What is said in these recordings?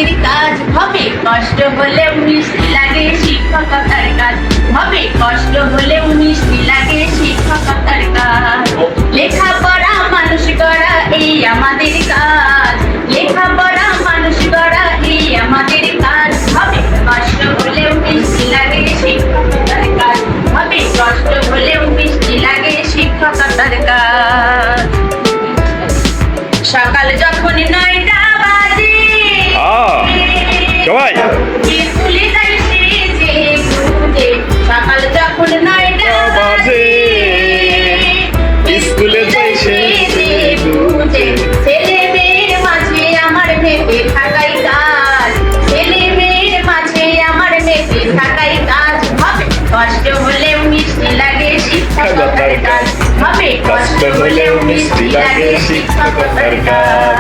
আমাদের কাজ হবে কষ্ট হলেও মিষ্টি লাগে শিক্ষকতার কাজ হবে কষ্ট হলেও মিষ্টি লাগে শিক্ষকতার কাজ লেখাপড়া মানুষ গড়া এই আমাদের কাজ লেখাপড়া মানুষ গড়া এই আমাদের কাজ হবে কষ্ট হলেও মিষ্টি লাগে শিক্ষকতার কাজ হবে কষ্ট হলেও মিষ্টি লাগে শিক্ষকতার কাজ সকাল যখন 9টা বাজে সবাই স্কুলে যাই সেজে গুজে সকাল যখন 9টা বাজে স্কুলে যাই সেজে গুজে ছেলে মেয়ের মাঝে আমার মেতে থাকাই কাজ ছেলে মেয়ের মাঝে আমার মেতে থাকাই কাজ হবে কষ্ট হলেও মিষ্টি লাগে শিক্ষকতার কাজ হবে কষ্ট হলেও মিষ্টি লাগে শিক্ষকতার কাজ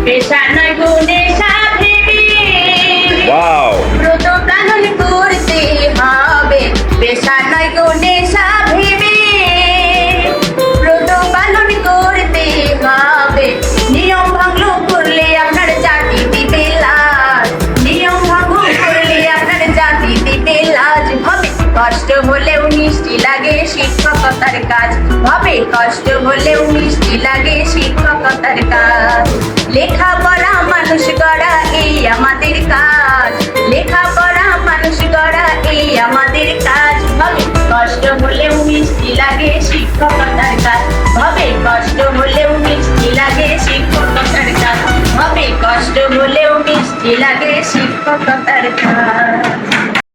পেশা নয় গুণে সাথে ওয়াও ব্রত পালন করতে হবে পেশা নয় গুণে সাথে ব্রত পালন করতে হবে নিয়ম ভঙ্গ করলে আপনার জাতি দিবে লাজ নিয়ম ভঙ্গ করলে আপনার জাতি দিবে লাজ হবে কষ্ট হলেও মিষ্টি লাগে শিক্ষকতার কাজ হবে কষ্ট হলেও মিষ্টি লাগে শিক্ষকতার কাজ লেখাপড়া মানুষ গড়া এই আমাদের কাজ লেখাপড়া মানুষ গড়া এই আমাদের কাজ হবে কষ্ট হলেও মিষ্টি লাগে শিক্ষকতার কাজ হবে কষ্ট হলেও মিষ্টি লাগে শিক্ষকতার কাজ হবে কষ্ট হলেও মিষ্টি লাগে শিক্ষকতার কাজ